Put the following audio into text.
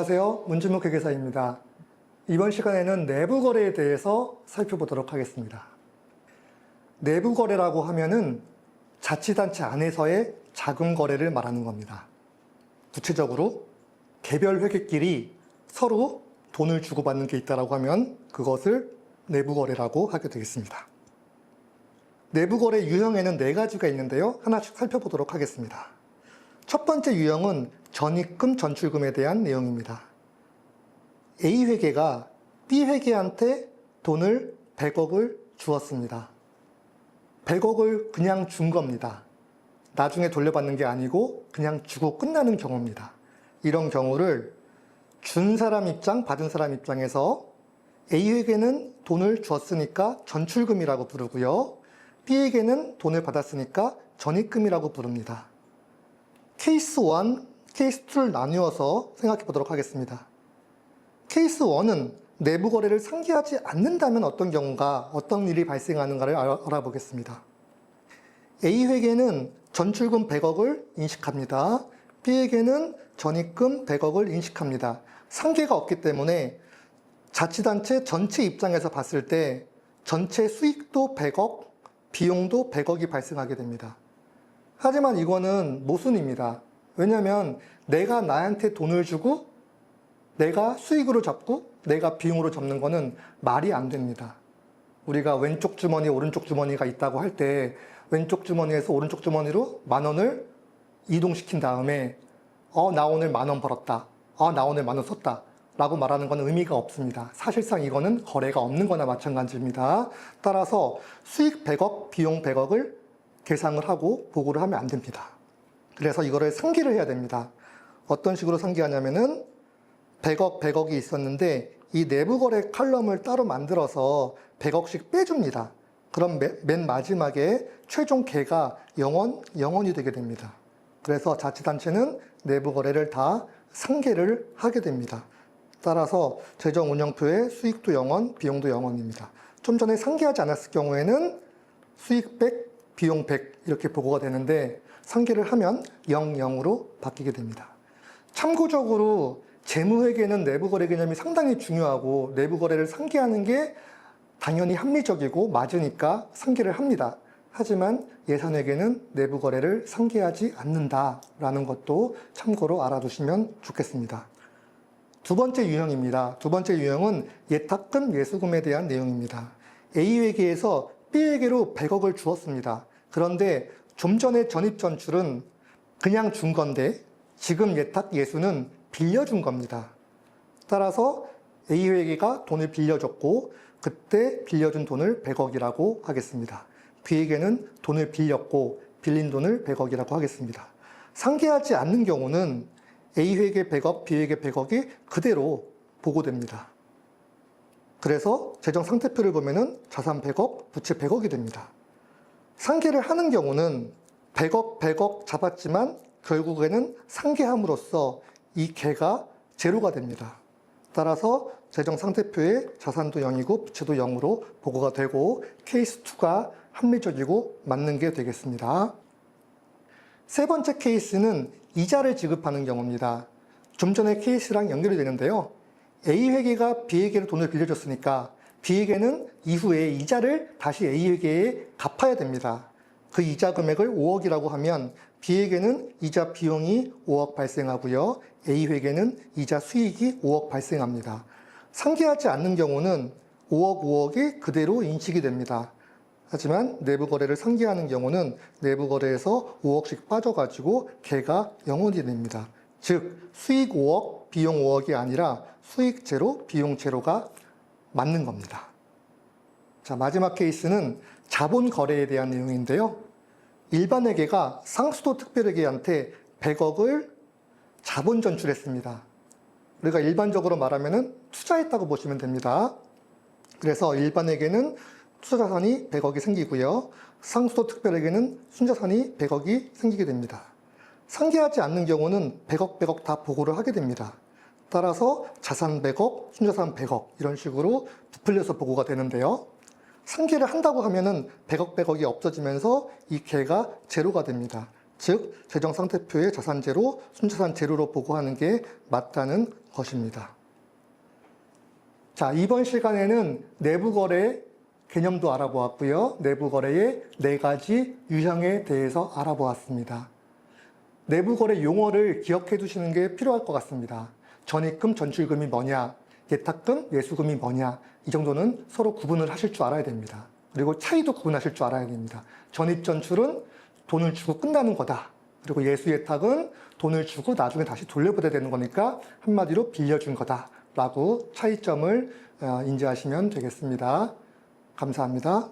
안녕하세요. 문진묵 회계사입니다. 이번 시간에는 내부 거래에 대해서 살펴보도록 하겠습니다. 내부 거래라고 하면은 자치단체 안에서의 자금 거래를 말하는 겁니다. 구체적으로 개별 회계끼리 서로 돈을 주고받는 게 있다고 하면 그것을 내부 거래라고 하게 되겠습니다. 내부 거래 유형에는 4가지가 있는데요. 하나씩 살펴보도록 하겠습니다. 첫 번째 유형은 전입금, 전출금에 대한 내용입니다. A회계가 B회계한테 돈을 100억을 주었습니다. 100억을 그냥 준 겁니다. 나중에 돌려받는 게 아니고 그냥 주고 끝나는 경우입니다. 이런 경우를 준 사람 입장, 받은 사람 입장에서 A회계는 돈을 줬으니까 전출금이라고 부르고요. B에게는 돈을 받았으니까 전입금이라고 부릅니다. 케이스 1, 케이스 2를 나누어서 생각해 보도록 하겠습니다. 케이스 1은 내부 거래를 상기하지 않는다면 어떤 경우가, 어떤 일이 발생하는가를 알아보겠습니다. A회계는 전출금 100억을 인식합니다. B에게는 전입금 100억을 인식합니다. 상계가 없기 때문에 자치단체 전체 입장에서 봤을 때 전체 수익도 100억, 비용도 100억이 발생하게 됩니다. 하지만 이거는 모순입니다. 왜냐하면 내가 나한테 돈을 주고 내가 수익으로 잡고 내가 비용으로 잡는 거는 말이 안 됩니다. 우리가 왼쪽 주머니, 오른쪽 주머니가 있다고 할 때 왼쪽 주머니에서 오른쪽 주머니로 10,000원을 이동시킨 다음에 나 오늘 10,000원 벌었다. 나 오늘 10,000원 썼다. 라고 말하는 건 의미가 없습니다. 사실상 이거는 거래가 없는 거나 마찬가지입니다. 따라서 수익 100억, 비용 100억을 계상을 하고 보고를 하면 안 됩니다. 그래서 이거를 상기를 해야 됩니다. 어떤 식으로 상기하냐면은 100억, 100억이 있었는데 이 내부 거래 칼럼을 따로 만들어서 100억씩 빼줍니다. 그럼 맨 마지막에 최종 개가 0원이 되게 됩니다. 그래서 자치단체는 내부 거래를 다 상계를 하게 됩니다. 따라서 재정운영표에 수익도 0원, 비용도 0원입니다. 좀 전에 상계하지 않았을 경우에는 수익 100, 비용 100 이렇게 보고가 되는데 상계를 하면 0, 0으로 바뀌게 됩니다. 참고적으로 재무회계는 내부거래 개념이 상당히 중요하고 내부거래를 상계하는 게 당연히 합리적이고 맞으니까 상계를 합니다. 하지만 예산회계는 내부거래를 상계하지 않는다라는 것도 참고로 알아두시면 좋겠습니다. 두 번째 유형입니다. 두 번째 유형은 예탁금, 예수금에 대한 내용입니다. A회계에서 B회계로 100억을 주었습니다. 그런데 좀 전에 전입전출은 그냥 준 건데 지금 예탁, 예수는 빌려준 겁니다. 따라서 A회계가 돈을 빌려줬고 그때 빌려준 돈을 100억이라고 하겠습니다. B에게는 돈을 빌렸고 빌린 돈을 100억이라고 하겠습니다. 상계하지 않는 경우는 A회계 100억, B회계 100억이 그대로 보고됩니다. 그래서 재정상태표를 보면은 자산 100억, 부채 100억이 됩니다. 상계를 하는 경우는 100억, 100억 잡았지만 결국에는 상계함으로써 이 개가 제로가 됩니다. 따라서 재정상태표에 자산도 0이고 부채도 0으로 보고가 되고 케이스 2가 합리적이고 맞는 게 되겠습니다. 세 번째 케이스는 이자를 지급하는 경우입니다. 좀 전에 케이스랑 연결이 되는데요. A회계가 B회계로 돈을 빌려줬으니까 B회계는 이후에 이자를 다시 A회계에 갚아야 됩니다. 그 이자 금액을 5억이라고 하면 B회계는 이자 비용이 5억 발생하고요. A회계는 이자 수익이 5억 발생합니다. 상계하지 않는 경우는 5억, 5억이 그대로 인식이 됩니다. 하지만 내부 거래를 상계하는 경우는 내부 거래에서 5억씩 빠져가지고 개가 0원이 됩니다. 즉 수익 5억, 비용 5억이 아니라 수익 제로, 비용 제로가 맞는 겁니다. 자, 마지막 케이스는 자본 거래에 대한 내용인데요. 일반 회계가 상수도 특별회계한테 100억을 자본 전출했습니다. 우리가 일반적으로 말하면 투자했다고 보시면 됩니다. 그래서 일반 회계는 투자자산이 100억이 생기고요. 상수도 특별회계는 순자산이 100억이 생기게 됩니다. 상계하지 않는 경우는 100억, 100억 다 보고를 하게 됩니다. 따라서 자산 100억, 순자산 100억 이런 식으로 부풀려서 보고가 되는데요. 상계를 한다고 하면은 100억, 100억이 없어지면서 이 개가 제로가 됩니다. 즉 재정상태표에 자산 제로, 순자산 제로로 보고하는 게 맞다는 것입니다. 자, 이번 시간에는 내부거래 개념도 알아보았고요. 내부거래의 4가지 유형에 대해서 알아보았습니다. 내부거래 용어를 기억해 두시는 게 필요할 것 같습니다. 전입금, 전출금이 뭐냐, 예탁금, 예수금이 뭐냐, 이 정도는 서로 구분을 하실 줄 알아야 됩니다. 그리고 차이도 구분하실 줄 알아야 됩니다. 전입, 전출은 돈을 주고 끝나는 거다. 그리고 예수, 예탁은 돈을 주고 나중에 다시 돌려받아야 되는 거니까 한마디로 빌려준 거다. 라고 차이점을 인지하시면 되겠습니다. 감사합니다.